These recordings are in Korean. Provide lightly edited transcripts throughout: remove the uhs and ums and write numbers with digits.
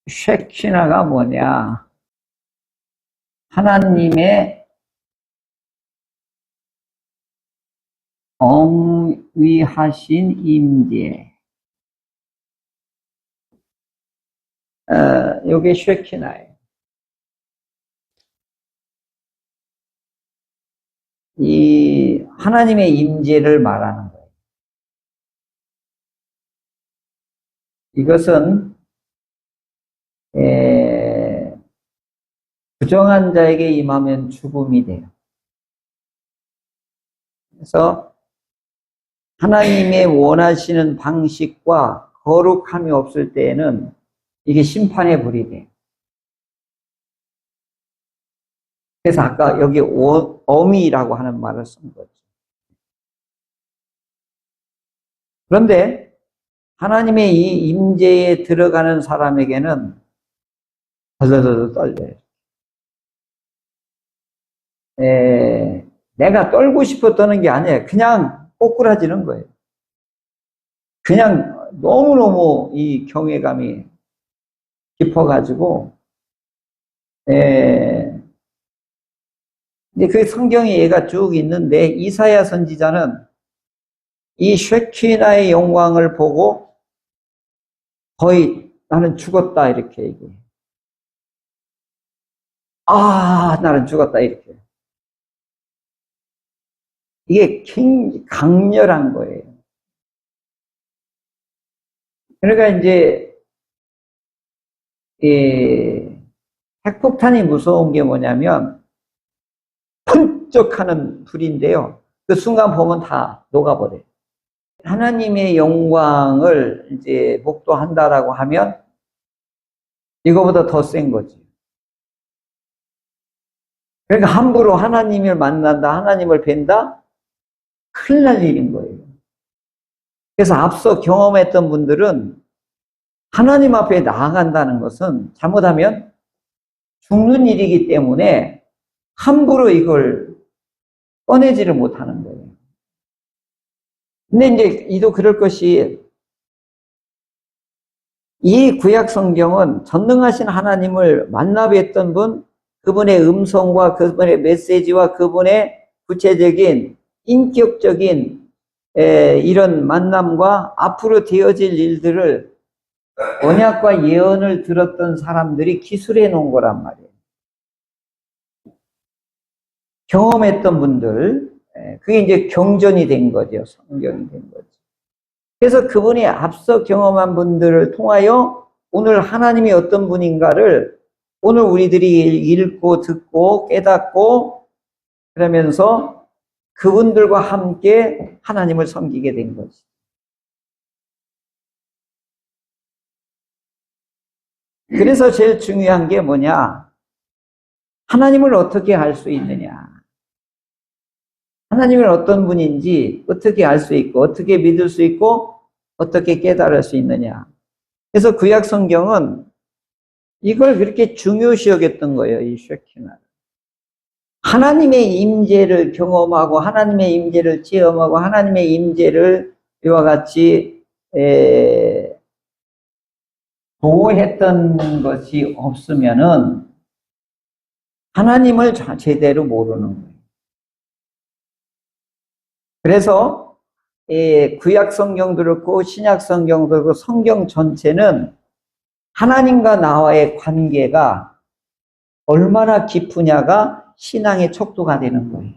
쉐키나가 뭐냐? 하나님의 엄위하신 임재. 요게 쉐키나예요. 이 하나님의 임재를 말하는 거예요. 이것은 부정한 자에게 임하면 죽음이 돼요. 그래서 하나님의 원하시는 방식과 거룩함이 없을 때에는 이게 심판의 불이 돼요. 그래서 아까 여기 어미라고 하는 말을 쓴 거죠. 그런데 하나님의 이 임재에 들어가는 사람에게는 덜덜덜 떨려요. 내가 떨고 싶어 떠는 게 아니에요. 그냥 꼬꾸라지는 거예요. 그냥 너무너무 이 경외감이 깊어가지고, 이제 그 성경에 얘가 쭉 있는데, 이사야 선지자는 이 쉐키나의 영광을 보고 거의 나는 죽었다 이렇게 얘기해요. 아, 나는 죽었다 이렇게. 이게 굉장히 강렬한 거예요. 그러니까 이제 핵폭탄이 무서운 게 뭐냐면 번쩍하는 불인데요. 그 순간 보면 다 녹아버려요. 하나님의 영광을 이제 목도한다라고 하면 이거보다 더 센 거지. 그러니까 함부로 하나님을 만난다, 하나님을 뵌다? 큰일 날 일인 거예요. 그래서 앞서 경험했던 분들은 하나님 앞에 나아간다는 것은 잘못하면 죽는 일이기 때문에 함부로 이걸 꺼내지를 못하는 거예요. 근데 이제 이도 그럴 것이 이 구약 성경은 전능하신 하나님을 만나 뵀던 분, 그분의 음성과 그분의 메시지와 그분의 구체적인 인격적인 이런 만남과 앞으로 되어질 일들을 언약과 예언을 들었던 사람들이 기술해 놓은 거란 말이에요. 경험했던 분들, 그게 이제 경전이 된 거죠. 성경이 된 거죠. 그래서 그분이 앞서 경험한 분들을 통하여 오늘 하나님이 어떤 분인가를 오늘 우리들이 읽고 듣고 깨닫고 그러면서 그분들과 함께 하나님을 섬기게 된 거지. 그래서 제일 중요한 게 뭐냐? 하나님을 어떻게 알 수 있느냐? 하나님은 어떤 분인지 어떻게 알 수 있고 어떻게 믿을 수 있고 어떻게 깨달을 수 있느냐? 그래서 구약 성경은 이걸 그렇게 중요시 여겼던 거예요. 이 쉐키나. 하나님의 임재를 경험하고 하나님의 임재를 체험하고 하나님의 임재를 이와 같이 보호했던 것이 없으면은 하나님을 제대로 모르는 거예요. 그래서 구약 성경도 그렇고 신약 성경도 그렇고 성경 전체는 하나님과 나와의 관계가 얼마나 깊으냐가 신앙의 척도가 되는 거예요.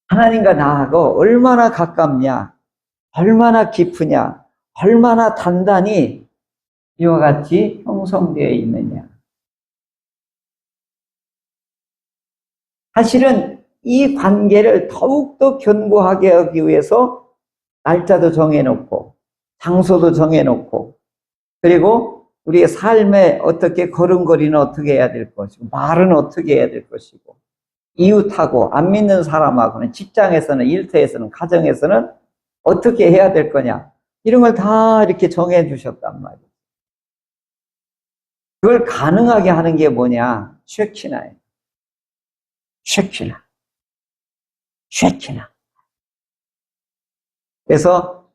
하나님과 나하고 얼마나 가깝냐, 얼마나 깊으냐, 얼마나 단단히 이와 같이 형성되어 있느냐. 사실은 이 관계를 더욱더 견고하게 하기 위해서 날짜도 정해놓고 장소도 정해놓고 그리고 우리의 삶에 어떻게 걸음걸이는 어떻게 해야 될 것이고 말은 어떻게 해야 될 것이고 이웃하고 안 믿는 사람하고는 직장에서는 일터에서는 가정에서는 어떻게 해야 될 거냐 이런 걸 다 이렇게 정해 주셨단 말이에요. 그걸 가능하게 하는 게 뭐냐? 쉐키나예요. 쉐키나. 그래서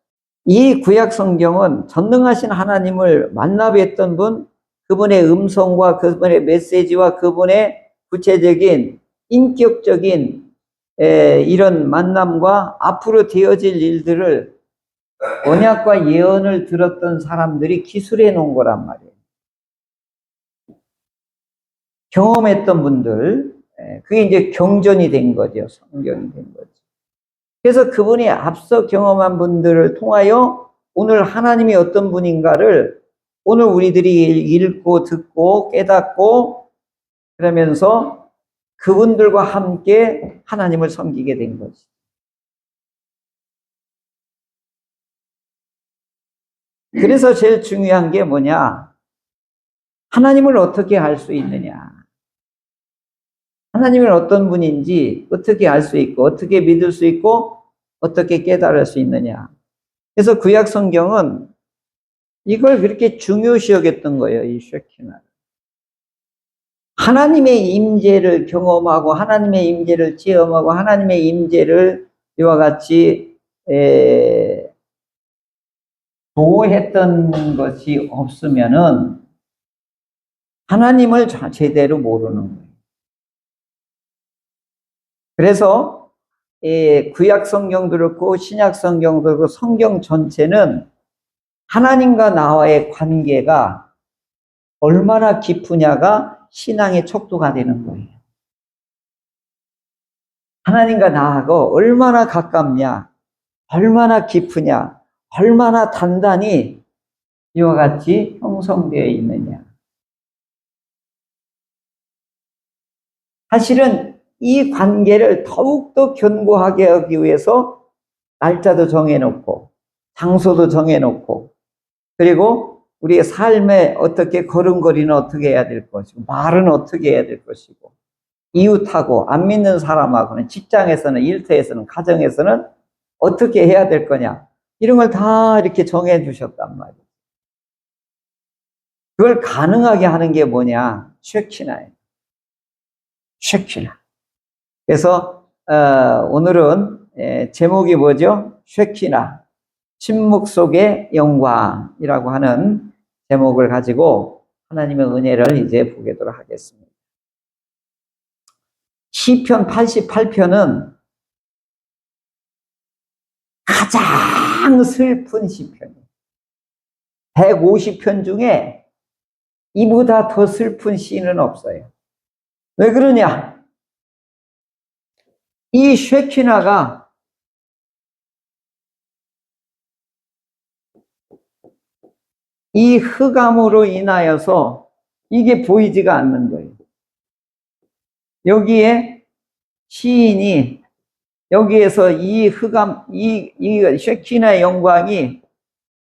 이 구약 성경은 전능하신 하나님을 만나 뵀던 분, 그분의 음성과 그분의 메시지와 그분의 구체적인 인격적인 이런 만남과 앞으로 되어질 일들을 언약과 예언을 들었던 사람들이 기술해 놓은 거란 말이에요. 경험했던 분들, 그게 이제 경전이 된 거죠. 성경이 된 거죠. 그래서 그분이 앞서 경험한 분들을 통하여 오늘 하나님이 어떤 분인가를 오늘 우리들이 읽고 듣고 깨닫고 그러면서 그분들과 함께 하나님을 섬기게 된 거지. 그래서 제일 중요한 게 뭐냐? 하나님을 어떻게 알 수 있느냐? 하나님은 어떤 분인지 어떻게 알 수 있고 어떻게 믿을 수 있고 어떻게 깨달을 수 있느냐? 그래서 구약 성경은 이걸 그렇게 중요시 여겼던 거예요. 이 쉐키나. 하나님의 임재를 경험하고 하나님의 임재를 체험하고 하나님의 임재를 이와 같이 보호했던 것이 없으면은 하나님을 제대로 모르는 거예요. 그래서 구약 성경도 그렇고 신약 성경도 그렇고 성경 전체는 하나님과 나와의 관계가 얼마나 깊으냐가 신앙의 척도가 되는 거예요. 하나님과 나하고 얼마나 가깝냐, 얼마나 깊으냐, 얼마나 단단히 이와 같이 형성되어 있느냐. 사실은 이 관계를 더욱더 견고하게 하기 위해서 날짜도 정해놓고 장소도 정해놓고 그리고 우리의 삶에 어떻게 걸음걸이는 어떻게 해야 될 것이고 말은 어떻게 해야 될 것이고 이웃하고 안 믿는 사람하고는 직장에서는 일터에서는 가정에서는 어떻게 해야 될 거냐 이런 걸 다 이렇게 정해 주셨단 말이에요. 그걸 가능하게 하는 게 뭐냐? 쉐키나예요. 쉐키나. 그래서 오늘은 제목이 뭐죠? 쉐키나. 침묵 속의 영광이라고 하는 제목을 가지고 하나님의 은혜를 이제 보도록 하겠습니다. 시편 88편은 가장 슬픈 시편이에요. 150편 중에 이보다 더 슬픈 시는 없어요. 왜 그러냐? 이 쉐키나가 이 흑암으로 인하여서 이게 보이지가 않는 거예요. 여기에 시인이 여기에서 이 흑암, 이 쉐키나의 영광이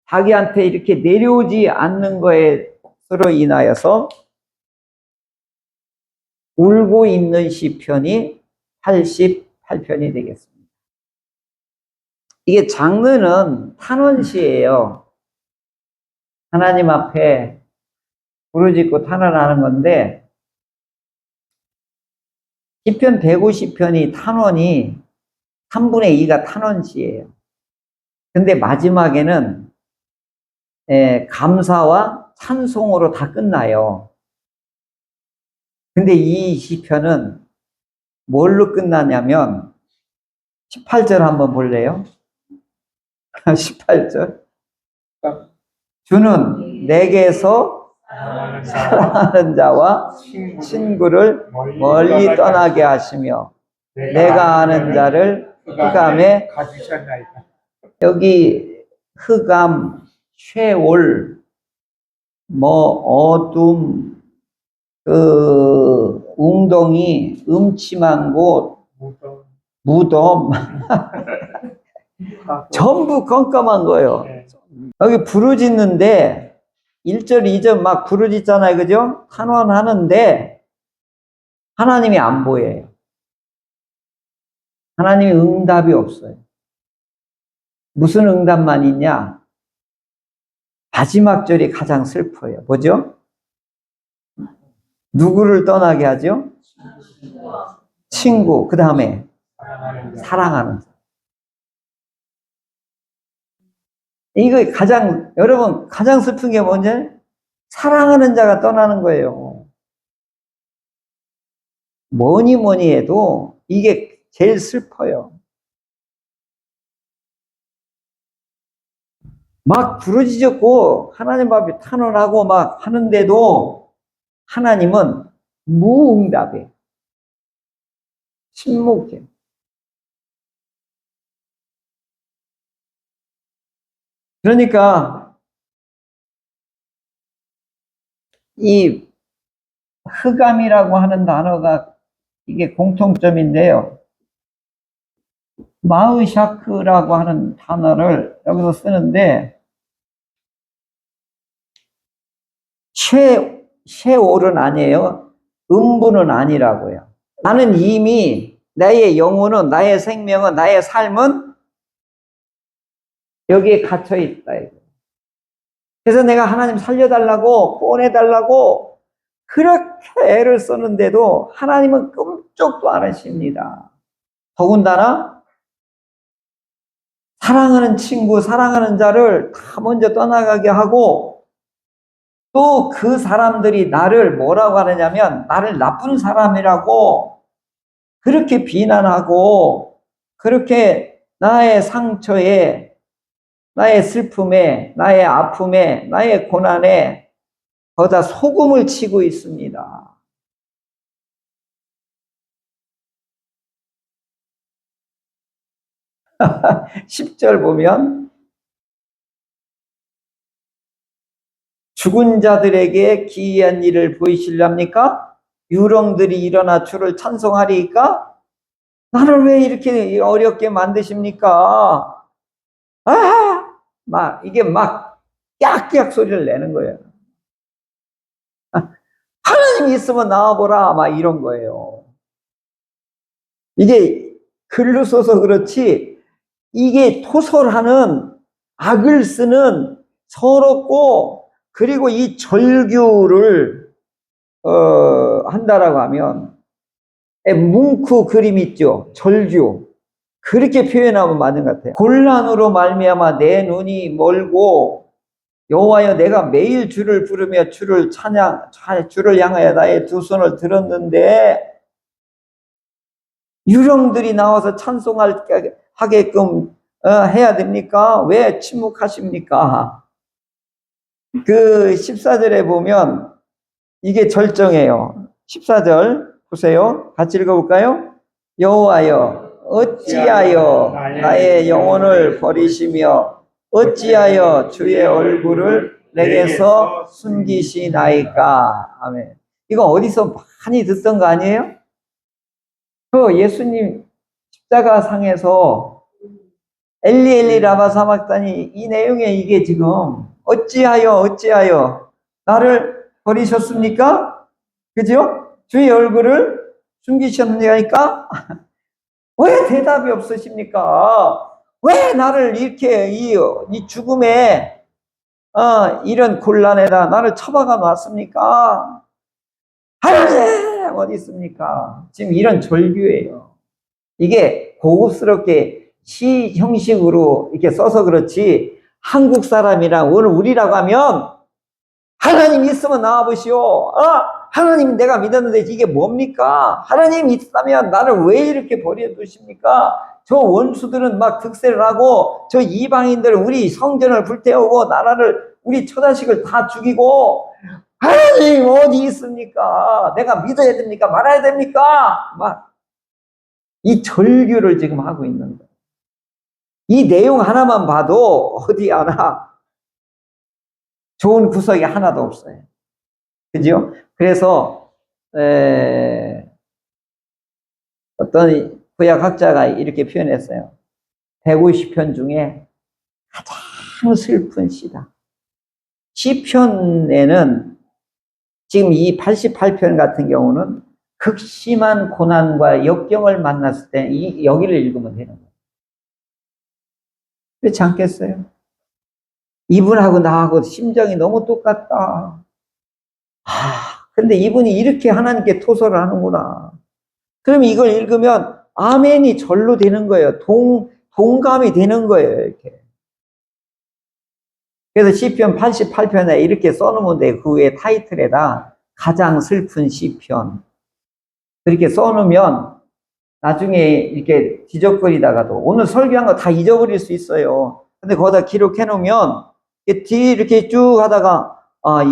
자기한테 이렇게 내려오지 않는 것으로 인하여서 울고 있는 시편이 88편이 되겠습니다. 이게 장르는 탄원시예요. 하나님 앞에 부르짖고 탄원하는 건데 시편 150편이 탄원이 3분의 2가 탄원시예요. 근데 마지막에는 감사와 찬송으로 다 끝나요. 근데 이 시편은 뭘로 끝나냐면 18절 한번 볼래요? 18절. 주는 내게서 사랑하는 자와 친구를 멀리 떠나게 하시며 내가 아는 자를 흑암에 가두셨나이다. 여기 흑암, 쉐올, 어둠, 웅덩이, 음침한 곳, 무덤 전부 깜깜한 거예요. 여기 부르짖는데 1절, 2절 막 부르짖잖아요. 그죠? 탄원하는데 하나님이 안 보여요. 하나님이 응답이 없어요. 무슨 응답만 있냐? 마지막 절이 가장 슬퍼요. 뭐죠? 누구를 떠나게 하죠? 친구. 그 다음에 사랑하는 자. 이거 여러분, 가장 슬픈 게 뭔지? 사랑하는 자가 떠나는 거예요. 뭐니 뭐니 해도 이게 제일 슬퍼요. 막 부르짖었고 하나님 앞에 탄원하고 막 하는데도 하나님은 무응답이에요. 침묵해. 그러니까 이 흑암이라고 하는 단어가 이게 공통점인데요. 마으샤크라고 하는 단어를 여기서 쓰는데 쉐올은 아니에요. 음부는 아니라고요. 나는 이미 나의 영혼은, 나의 생명은, 나의 삶은 여기에 갇혀 있다. 그래서 내가 하나님 살려달라고, 구원해달라고 그렇게 애를 쓰는데도 하나님은 끔찍도 안 하십니다. 더군다나 사랑하는 친구, 사랑하는 자를 다 먼저 떠나가게 하고 또 그 사람들이 나를 뭐라고 하느냐면 나를 나쁜 사람이라고 그렇게 비난하고 그렇게 나의 상처에, 나의 슬픔에, 나의 아픔에, 나의 고난에 거기다 소금을 치고 있습니다. 10절 보면 죽은 자들에게 기이한 일을 보이시렵니까? 유령들이 일어나 주를 찬송하리까? 나를 왜 이렇게 어렵게 만드십니까? 아! 이게 깍깍 소리를 내는 거예요. 하나님이 있으면 나와보라. 이런 거예요. 이게 글로 써서 그렇지, 이게 토설하는, 악을 쓰는 서럽고, 그리고 이 절규를, 한다라고 하면, 뭉크 그림 있죠? 절규. 그렇게 표현하면 맞는 것 같아요. 곤란으로 말미암아 내 눈이 멀고 여호와여 내가 매일 주를 부르며 주를 향하여 나의 두 손을 들었는데 유령들이 나와서 찬송하게끔 해야 됩니까? 왜 침묵하십니까? 그 14절에 보면 이게 절정이에요. 14절 보세요. 같이 읽어볼까요? 여호와여 어찌하여 나의 영혼을 버리시며 어찌하여 주의 얼굴을 내게서 숨기시나이까. 아멘. 이거 어디서 많이 듣던 거 아니에요? 그 예수님 십자가 상에서 엘리 엘리 라마 사막다니, 이 내용에 이게 지금 어찌하여 나를 버리셨습니까? 그죠? 주의 얼굴을 숨기셨느니까? 왜 대답이 없으십니까? 왜 나를 이렇게 이 죽음에 이런 곤란에다 나를 처박아 놨습니까? 하나님 어디 있습니까? 지금 이런 절규예요. 이게 고급스럽게 시 형식으로 이렇게 써서 그렇지, 한국 사람이랑 오늘 우리라고 하면 하나님 있으면 나와보시오. 하나님 내가 믿었는데 이게 뭡니까? 하나님 있다면 나를 왜 이렇게 버려두십니까? 저 원수들은 막 득세를 하고 저 이방인들은 우리 성전을 불태우고 나라를, 우리 처자식을 다 죽이고, 하나님 어디 있습니까? 내가 믿어야 됩니까? 말아야 됩니까? 이 절규를 지금 하고 있는 거예요. 이 내용 하나만 봐도 어디 하나 좋은 구석이 하나도 없어요. 그죠? 그래서 어떤 구약학자가 이렇게 표현했어요. 150편 중에 가장 슬픈 시다. 시편에는 지금 이 88편 같은 경우는 극심한 고난과 역경을 만났을 때 여기를 읽으면 되는 거예요. 그렇지 않겠어요? 이분하고 나하고 심정이 너무 똑같다. 근데 이분이 이렇게 하나님께 토설을 하는구나. 그럼 이걸 읽으면 아멘이 절로 되는 거예요. 동감이 되는 거예요, 이렇게. 그래서 시편 88편에 이렇게 써놓으면 돼. 그 위에 타이틀에다 가장 슬픈 시편. 그렇게 써놓으면 나중에 이렇게 뒤적거리다가도 오늘 설교한 거 다 잊어버릴 수 있어요. 근데 거기다 기록해 놓으면 뒤 이렇게 쭉 하다가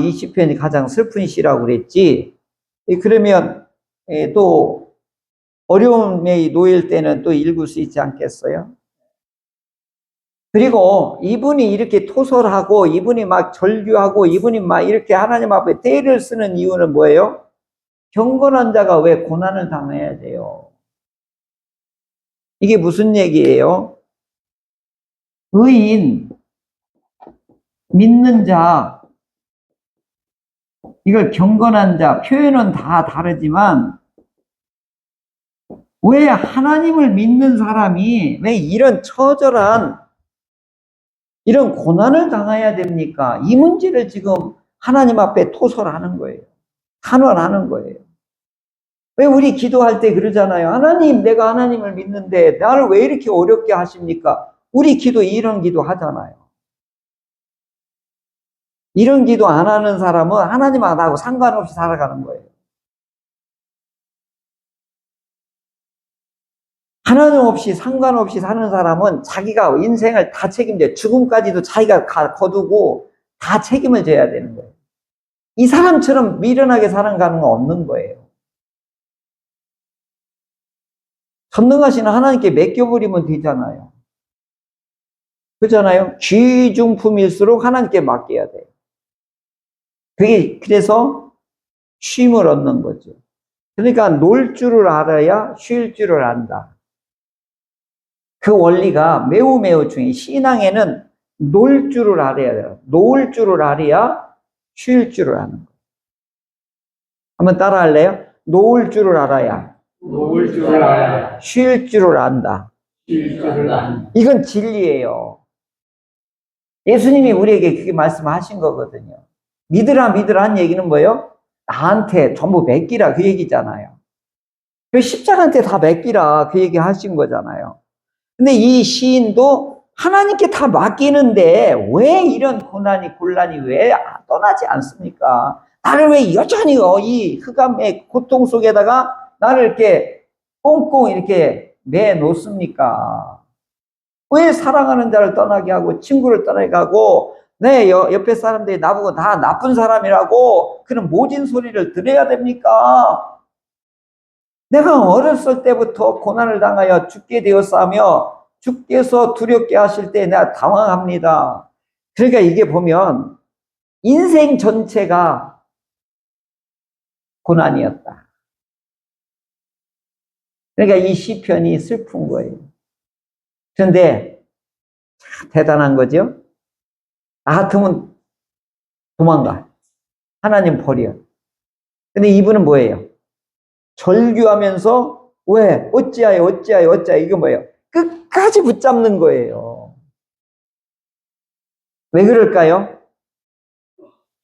이 시편이 가장 슬픈 시라고 그랬지. 그러면 또 어려움에 놓일 때는 또 읽을 수 있지 않겠어요? 그리고 이분이 이렇게 토설하고 이분이 막 절규하고 이분이 막 이렇게 하나님 앞에 떼를 쓰는 이유는 뭐예요? 경건한 자가 왜 고난을 당해야 돼요? 이게 무슨 얘기예요? 의인, 믿는 자, 이걸 경건한 자, 표현은 다 다르지만 왜 하나님을 믿는 사람이 왜 이런 처절한 이런 고난을 당해야 됩니까? 이 문제를 지금 하나님 앞에 토설하는 거예요. 탄원하는 거예요. 왜 우리 기도할 때 그러잖아요. 하나님, 내가 하나님을 믿는데 나를 왜 이렇게 어렵게 하십니까? 우리 기도 이런 기도 하잖아요. 이런 기도 안 하는 사람은 하나님하고 상관없이 살아가는 거예요. 하나님 없이 상관없이 사는 사람은 자기가 인생을 다 책임져. 죽음까지도 자기가 거두고 다 책임을 져야 되는 거예요. 이 사람처럼 미련하게 살아가는 건 없는 거예요. 전능하신 하나님께 맡겨버리면 되잖아요. 그렇잖아요. 귀중품일수록 하나님께 맡겨야 돼요. 그래서 쉼을 얻는 거죠. 그러니까 놀 줄을 알아야 쉴 줄을 안다. 그 원리가 매우 중요해요. 신앙에는 놀 줄을 알아야 돼요. 놓을 줄을 알아야 쉴 줄을 아는 거예요. 한번 따라 할래요? 놓을 줄을 알아야 쉴 줄을 안다. 이건 진리예요. 예수님이 우리에게 그렇게 말씀하신 거거든요. 믿으라 한 얘기는 뭐예요? 나한테 전부 맡기라 그 얘기잖아요. 그 십자가한테 다 맡기라 그 얘기 하신 거잖아요. 근데 이 시인도 하나님께 다 맡기는데 왜 이런 곤란이 왜 떠나지 않습니까? 나를 왜 여전히 이 흑암의 고통 속에다가 나를 이렇게 꽁꽁 이렇게 내놓습니까? 왜 사랑하는 자를 떠나게 하고 친구를 떠나게 하고 내 옆에 사람들이 나보고 다 나쁜 사람이라고 그런 모진 소리를 들어야 됩니까? 내가 어렸을 때부터 고난을 당하여 죽게 되었으며 주께서 두렵게 하실 때 내가 당황합니다. 그러니까 이게 보면 인생 전체가 고난이었다. 그러니까 이 시편이 슬픈 거예요. 그런데 대단한 거죠. 나 같으면 도망가. 하나님 버려. 근데 이분은 뭐예요? 절규하면서 왜? 어찌하여 이거 뭐예요? 끝까지 붙잡는 거예요. 왜 그럴까요?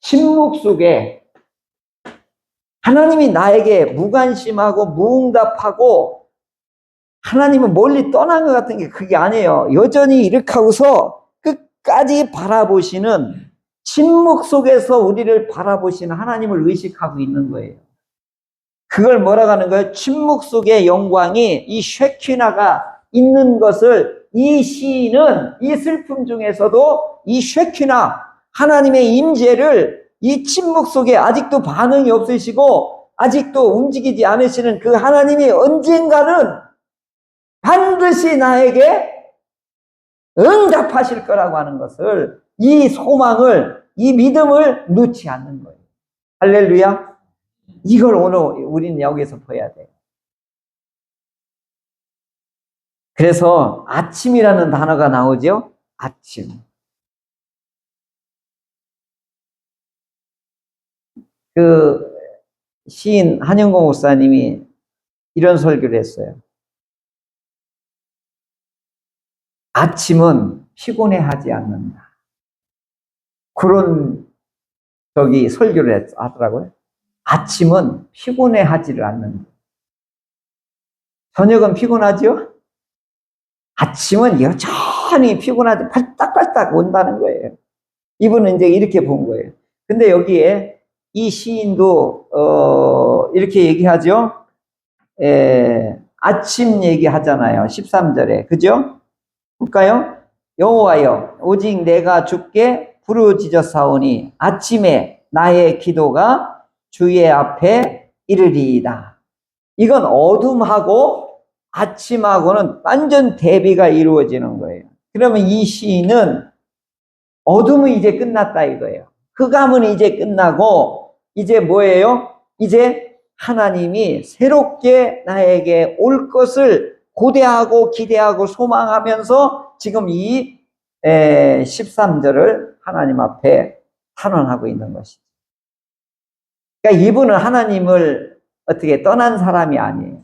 침묵 속에 하나님이 나에게 무관심하고 무응답하고 하나님은 멀리 떠난 것 같은 게 그게 아니에요. 여전히 이렇게 하고서 끝까지 바라보시는 침묵 속에서 우리를 바라보시는 하나님을 의식하고 있는 거예요. 그걸 뭐라고 하는 거예요? 침묵 속의 영광이 이 쉐키나가 있는 것을 이 시인은 이 슬픔 중에서도 이 쉐키나 하나님의 임재를 이 침묵 속에 아직도 반응이 없으시고 아직도 움직이지 않으시는 그 하나님이 언젠가는 반드시 나에게 응답하실 거라고 하는 것을 이 소망을 이 믿음을 놓지 않는 거예요. 할렐루야. 이걸 오늘 우리는 여기서 봐야 돼요. 그래서 아침이라는 단어가 나오죠. 아침. 그 시인 한영고 목사님이 이런 설교를 했어요. 아침은 피곤해하지 않는다. 그런 설교를 하더라고요. 아침은 피곤해하지를 않는다. 저녁은 피곤하죠? 아침은 여전히 피곤하지 발딱발딱 온다는 거예요. 이분은 이제 이렇게 본 거예요. 근데 여기에 이 시인도 이렇게 얘기하죠. 아침 얘기하잖아요. 13절에. 그죠? 볼까요? 여호와여 오직 내가 주께 부르짖었사오니 아침에 나의 기도가 주의 앞에 이르리이다. 이건 어둠하고 아침하고는 완전 대비가 이루어지는 거예요. 그러면 이 시인은 어둠은 이제 끝났다 이거예요. 흑암은 이제 끝나고 이제 뭐예요? 이제 하나님이 새롭게 나에게 올 것을 고대하고 기대하고 소망하면서 지금 이 13절을 하나님 앞에 탄원하고 있는 것이죠. 그러니까 이분은 하나님을 어떻게 떠난 사람이 아니에요.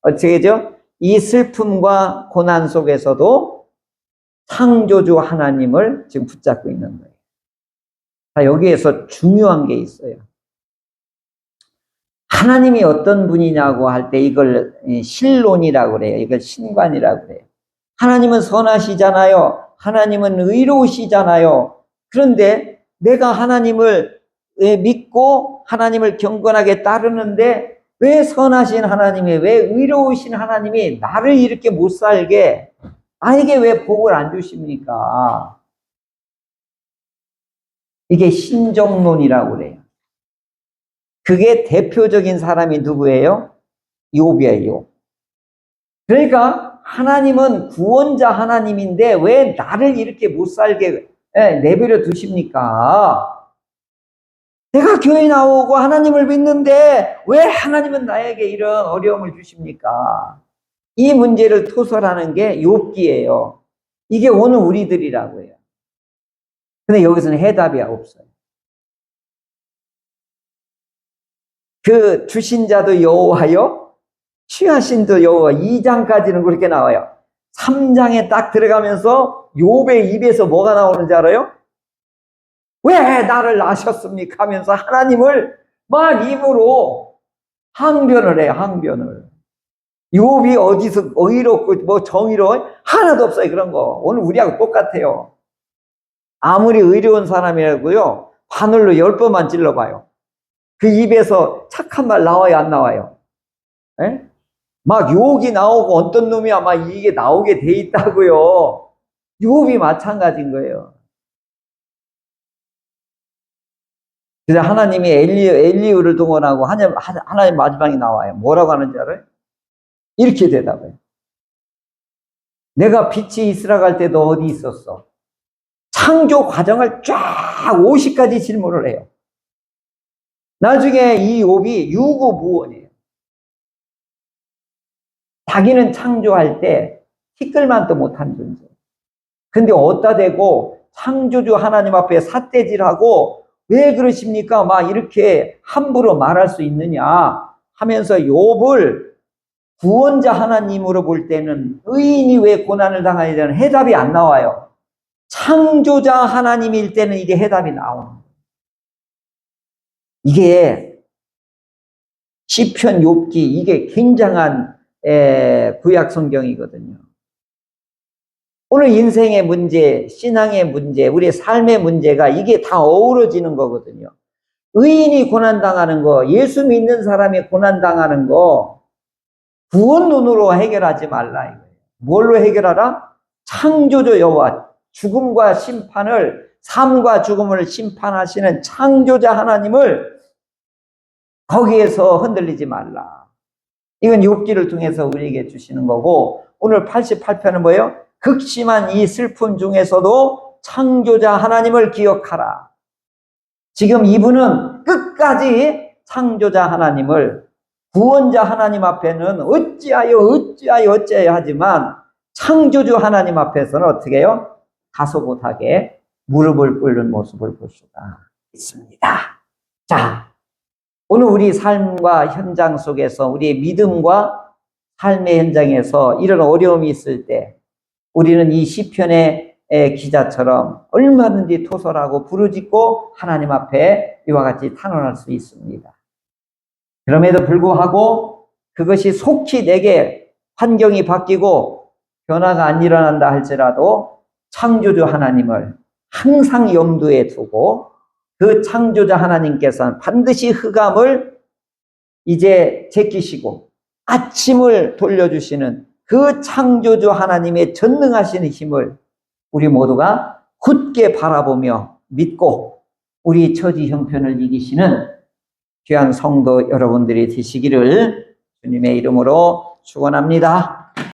어떻게죠? 이 슬픔과 고난 속에서도 창조주 하나님을 지금 붙잡고 있는 거예요. 자, 여기에서 중요한 게 있어요. 하나님이 어떤 분이냐고 할 때 이걸 신론이라고 그래요. 이걸 신관이라고 그래요. 하나님은 선하시잖아요. 하나님은 의로우시잖아요. 그런데 내가 하나님을 믿고 하나님을 경건하게 따르는데 왜 선하신 하나님이, 왜 의로우신 하나님이 나를 이렇게 못 살게, 나에게 왜 복을 안 주십니까? 이게 신정론이라고 그래요. 그게 대표적인 사람이 누구예요? 욥이에요. 그러니까 하나님은 구원자 하나님인데 왜 나를 이렇게 못 살게 내버려 두십니까? 내가 교회 나오고 하나님을 믿는데 왜 하나님은 나에게 이런 어려움을 주십니까? 이 문제를 토설하는 게 욥기예요. 이게 오늘 우리들이라고 해요. 근데 여기서는 해답이 없어요. 그 주신 자도 여호와요, 취하신도 여호와. 2장까지는 그렇게 나와요. 3장에 딱 들어가면서 욥의 입에서 뭐가 나오는지 알아요? 왜 나를 낳으셨습니까? 하면서 하나님을 막 입으로 항변을 해요. 항변을. 욥이 어디서 의롭고 뭐 정의로워? 하나도 없어요. 그런 거. 오늘 우리하고 똑같아요. 아무리 의로운 사람이라고요, 바늘로 10번만 찔러봐요. 그 입에서 착한 말 나와요, 안 나와요? 에? 막 욕이 나오고 어떤 놈이 아마 이게 나오게 돼 있다고요. 욥이 마찬가지인 거예요. 그래서 하나님이 엘리우를 동원하고 하나님 마지막에 나와요. 뭐라고 하는지 알아요? 이렇게 대답해요. 내가 빛이 있으라 갈 때 너 어디 있었어? 창조 과정을 쫙 50가지 질문을 해요. 나중에 이 욥이 유구무원이에요. 자기는 창조할 때 티끌만도 못한 존재. 근데 어디다 대고 창조주 하나님 앞에 삿대질하고 왜 그러십니까? 막 이렇게 함부로 말할 수 있느냐 하면서 욥을 구원자 하나님으로 볼 때는 의인이 왜 고난을 당하야 되는 해답이 안 나와요. 창조자 하나님일 때는 이게 해답이 나오는 거예요. 이게 시편, 욥기, 이게 굉장한 구약 성경이거든요. 오늘 인생의 문제, 신앙의 문제, 우리의 삶의 문제가 이게 다 어우러지는 거거든요. 의인이 고난당하는 거, 예수 믿는 사람이 고난당하는 거, 구원론으로 해결하지 말라 이거예요. 뭘로 해결하라? 창조주 여호와, 죽음과 심판을, 삶과 죽음을 심판하시는 창조자 하나님을 거기에서 흔들리지 말라. 이건 욥기를 통해서 우리에게 주시는 거고, 오늘 88편은 뭐예요? 극심한 이 슬픔 중에서도 창조자 하나님을 기억하라. 지금 이분은 끝까지 창조자 하나님을, 구원자 하나님 앞에는 어찌하여 하지만 창조주 하나님 앞에서는 어떻게 해요? 가소곳하게 무릎을 꿇는 모습을 볼 수가 있습니다. 자, 오늘 우리 삶과 현장 속에서, 우리의 믿음과 삶의 현장에서 이런 어려움이 있을 때 우리는 이 시편의 기자처럼 얼마든지 토설하고 부르짖고 하나님 앞에 이와 같이 탄원할 수 있습니다. 그럼에도 불구하고 그것이 속히 내게 환경이 바뀌고 변화가 안 일어난다 할지라도 창조주 하나님을, 항상 염두에 두고 그 창조자 하나님께서는 반드시 흑암을 이제 제끼시고 아침을 돌려주시는 그 창조주 하나님의 전능하신 힘을 우리 모두가 굳게 바라보며 믿고 우리 처지 형편을 이기시는 귀한 성도 여러분들이 되시기를 주님의 이름으로 축원합니다.